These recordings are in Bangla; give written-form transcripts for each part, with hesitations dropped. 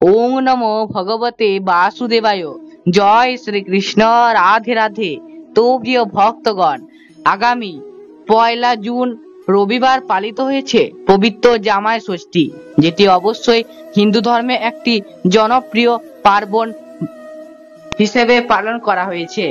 ওং নমো ভগবতে বাসুদেবায়। জয় শ্রীকৃষ্ণ। রাধে রাধে। তো প্রিয় ভক্তগণ, আগামী 1 জুন রবিবার পালিত হয়েছে পবিত্র জামাই ষষ্ঠী, যেটি অবশ্যই হিন্দু ধর্মে একটি জনপ্রিয় পার্বণ হিসেবে পালন করা হয়েছে।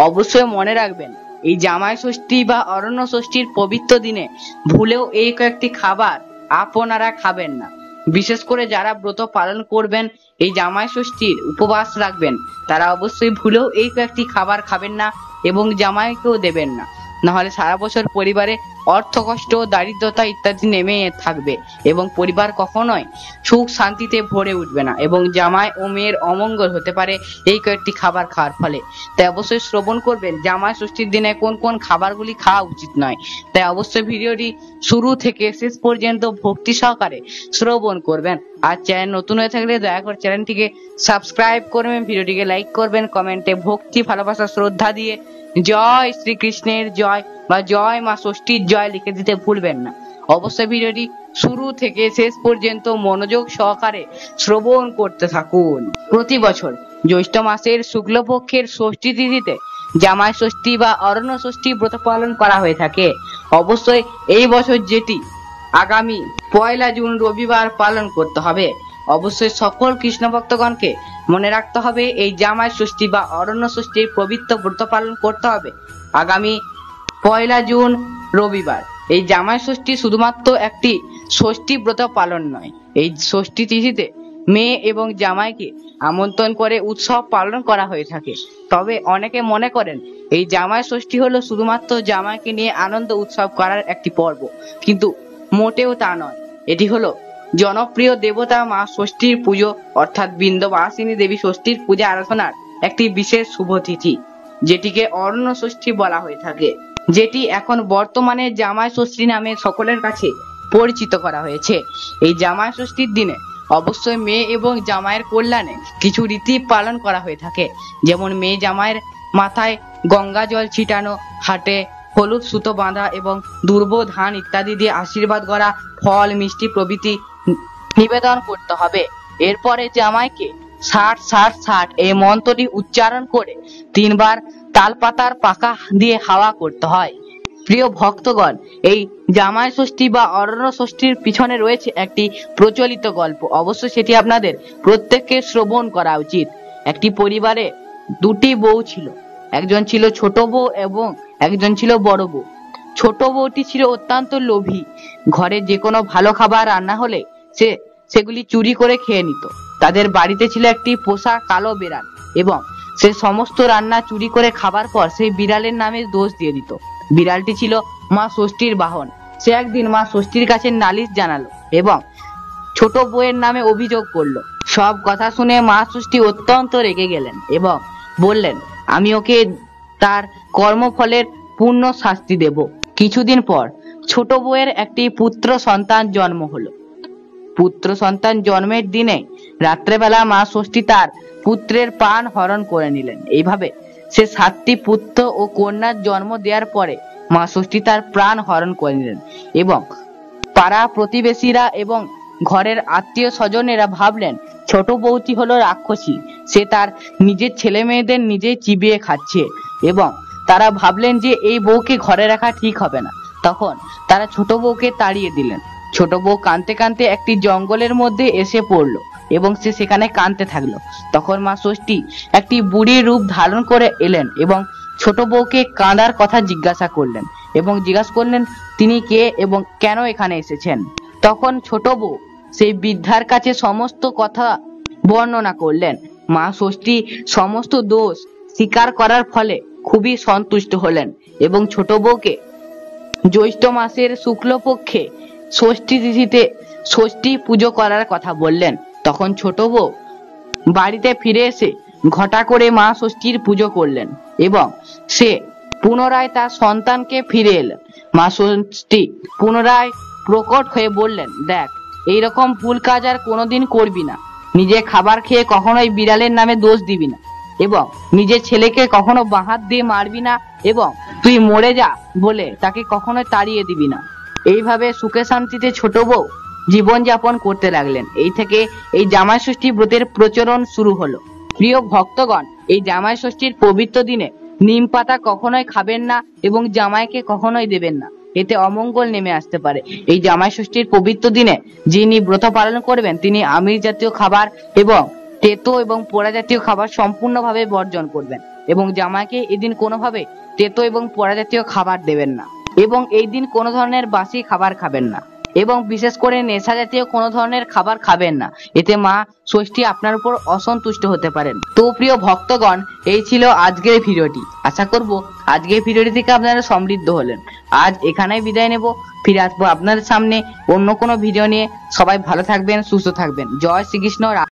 অবশ্যই মনে রাখবেন, এই জামাই ষষ্ঠী বা অরণ্য ষষ্ঠীর পবিত্র দিনে ভুলেও এই কয়েকটি খাবার আপনারা খাবেন না। বিশেষ করে যারা ব্রত পালন করবেন, এই জামাই ষষ্ঠীর উপবাস রাখবেন, তারা অবশ্যই ভুলেও এই কয়েকটি খাবার খাবেন না এবং জামাইকেও দেবেন না। নাহলে সারা বছর পরিবারে অর্থ কষ্ট, দারিদ্রতা ইত্যাদি নেমে থাকবে এবং পরিবার কখনোই সুখ শান্তিতে ভরে উঠবে না এবং জামাই ও মেয়ের অমঙ্গল হতে পারে এই কয়েকটি খাবার খাওয়ার ফলে। তাই অবশ্যই শ্রবণ করবেন জামাই ষষ্ঠীর দিনে কোন কোন খাবারগুলি খাওয়া উচিত নয়। তাই অবশ্যই ভিডিওটি শুরু থেকে শেষ পর্যন্ত ভক্তি সহকারে শ্রবণ করবেন। আর চ্যানেল নতুন হয়ে থাকলে দয়া করে চ্যানেলটিকে সাবস্ক্রাইব করবেন, ভিডিওটিকে লাইক করবেন, কমেন্টে ভক্তি, ভালোবাসা, শ্রদ্ধা দিয়ে জয় শ্রীকৃষ্ণের জয় বা জয় মা ষষ্ঠীর জয় লিখে দিতে ভুলবেন না। অবশ্যই ভিডিওটি শুরু থেকে শেষ পর্যন্ত মনোযোগ সহকারে শ্রবণ করতে থাকুন। প্রতি বছর জ্যৈষ্ঠ মাসের শুক্লপক্ষের ষষ্ঠী তিথিতে জামাই ষষ্ঠী বা অরণ্য ষষ্ঠী ব্রত পালন করা হয়ে থাকে। অবশ্যই এই বছর যেটি আগামী 1 জুন রবিবার পালন করতে হবে। অবশ্যই সকল কৃষ্ণ ভক্তগণকে মনে রাখতে হবে, এই জামাই ষষ্ঠী বা অরণ্য ষষ্ঠীর পবিত্র ব্রত পালন করতে হবে আগামী 1 জুন রবিবার। এই জামাই ষষ্ঠী শুধুমাত্র একটি ষষ্ঠী ব্রত পালন নয়, এই ষষ্ঠী তিথিতে মেয়ে এবং জামাইকে আমন্ত্রণ করে উৎসব পালন করা হয়ে থাকে। তবে অনেকে মনে করেন এই জামাই ষষ্ঠী হলো শুধুমাত্র জামাইকে নিয়ে আনন্দ উৎসব করার একটি পর্ব, কিন্তু মোটেও তা নয়। এটি হলো জনপ্রিয় দেবতা মা ষষ্ঠীর পুজো, অর্থাৎ বিন্ধ্যবাসিনী দেবী ষষ্ঠীর পূজা আরাধনার একটি বিশেষ শুভ তিথি, যেটিকে অরণ্য ষষ্ঠী বলা হয়ে থাকে, যেটি এখন বর্তমানে জামাই ষষ্ঠী নামে সকলের কাছে পরিচিত করা হয়েছে। এই জামাই ষষ্ঠীর দিনে অবশ্যই মেয়ে এবং জামাইয়ের কল্যাণে কিছু রীতি পালন করা হয়ে থাকে। যেমন মেয়ে জামাইয়ের মাথায় গঙ্গা জল ছিটানো, হাতে হলুদ সুতো বাঁধা এবং দুর্ব ধান ইত্যাদি দিয়ে আশীর্বাদ করা, ফল মিষ্টি প্রভৃতি নিবেদন করতে হবে। এরপরে জামাইকে 60-60-60 এই মন্ত্রটি উচ্চারণ করে 3বার তালপাতার পাকা দিয়ে হাওয়া করতে হয়। প্রিয় ভক্তগণ, এই জামাই ষষ্ঠী বা অরণ্য ষষ্ঠীর পিছনে রয়েছে একটি প্রচলিত গল্প। অবশ্য সেটি আপনাদের প্রত্যেককে শ্রবণ করা উচিত। একটি পরিবারে 2টি বউ ছিল। একজন ছিল ছোট বউ এবং একজন ছিল বড় বউ। ছোট বউটি ছিল অত্যন্ত লোভী। ঘরে যে কোনো ভালো খাবার রান্না হলে সেগুলি চুরি করে খেয়ে নিত। তাদের বাড়িতে ছিল একটি পোষা কালো বিড়াল এবং সে সমস্ত রান্না চুরি করে খাবার পর সেই বিড়ালের নামে দোষ দিয়ে দিত। বিড়ালটি ছিল মা ষষ্ঠীর বাহন। সে একদিন মা ষষ্ঠীর কাছে নালিশ জানালো এবং ছোট বউয়ের নামে অভিযোগ করলো। সব কথা শুনে মা ষষ্ঠী অত্যন্ত রেগে গেলেন এবং বললেন, আমি ওকে তার কর্মফলের পূর্ণ শাস্তি দেব। কিছুদিন পর ছোট বউয়ের একটি পুত্র সন্তান জন্ম হলো। পুত্র সন্তান জন্মের দিনে রাত্রেবেলা মা ষষ্ঠী তার পুত্রের প্রাণ হরণ করে নিলেন। এইভাবে সে 7টি পুত্র ও কন্যার জন্ম দেওয়ার পরে মা ষষ্ঠী তার প্রাণ হরণ করে নিলেন এবং পাড়া প্রতিবেশীরা এবং ঘরের আত্মীয় স্বজনেরা ভাবলেন ছোট বউটি হলো রাক্ষসী, সে তার নিজের ছেলে মেয়েদের নিজেই চিবিয়ে খাচ্ছে এবং তারা ভাবলেন যে এই বউকে ঘরে রাখা ঠিক হবে না। তখন তারা ছোট বউকে তাড়িয়ে দিলেন। ছোট বউ কাঁদতে কাঁদতে একটি জঙ্গলের মধ্যে এসে পড়লো এবং সে সেখানে কাঁদতে থাকলো। তখন মা ষষ্ঠী একটি বুড়ির রূপ ধারণ করে এলেন এবং ছোট বউকে কাঁদার কথা জিজ্ঞাসা করলেন এবং জিজ্ঞাসা করলেন তিনি কে এবং কেন এখানে এসেছেন। তখন ছোট বউ সেই বৃদ্ধার কাছে সমস্ত কথা বর্ণনা করলেন। মা ষষ্ঠী সমস্ত দোষ স্বীকার করার ফলে খুবই সন্তুষ্ট হলেন এবং ছোট বউকে জ্যৈষ্ঠ মাসের শুক্লপক্ষে ষষ্ঠী তিথিতে ষষ্ঠী পুজো করার কথা বললেন। তখন ছোট বউ বাড়িতে ফিরে এসে ঘটা করে মা ষষ্ঠীর পুজো করলেন এবং সে পুনরায় তার সন্তানকে ফিরে এলেন। মা ষষ্ঠী পুনরায় প্রকট হয়ে বললেন, দেখ, এইরকম ভুল কাজ আর কোনোদিন করবি না। নিজে খাবার খেয়ে কখনোই বিড়ালের নামে দোষ দিবি না এবং নিজের ছেলেকে কখনো বাঁ হাত দিয়ে মারবি না এবং তুই মরে যা বলে তাকে কখনোই তাড়িয়ে দিবি না। এইভাবে সুখে শান্তিতে ছোট বউ জীবনযাপন করতে লাগলেন। এই থেকে এই জামাই ষষ্ঠী ব্রতের প্রচলন শুরু হলো। প্রিয় ভক্তগণ, এই জামাই ষষ্ঠীর পবিত্র দিনে নিম পাতা কখনোই খাবেন না এবং জামাইকে কখনোই দেবেন না, এতে অমঙ্গল নেমে আসতে পারে। এই জামাই ষষ্ঠীর পবিত্র দিনে যিনি ব্রত পালন করবেন তিনি আমিষ জাতীয় খাবার এবং তেতো এবং পোড়া জাতীয় খাবার সম্পূর্ণভাবে বর্জন করবেন এবং জামাইকে এদিন কোনোভাবে তেতো এবং পোড়া জাতীয় খাবার দেবেন না এবং এই দিন কোনো ধরনের বাসি খাবার খাবেন না এবং বিশেষ করে নেশা জাতীয় কোনো ধরনের খাবার খাবেন না, এতে মা ষষ্ঠী আপনার উপর অসন্তুষ্ট হতে পারেন। তো প্রিয় ভক্তগণ, এই ছিল আজকের ভিডিওটি। আশা করব আজকের ভিডিওটি থেকে আপনারা সমৃদ্ধ হলেন। আজ এখানেই বিদায় নেব, ফিরে আসবো আপনাদের সামনে অন্য কোনো ভিডিও নিয়ে। সবাই ভালো থাকবেন, সুস্থ থাকবেন। জয় শ্রীকৃষ্ণ।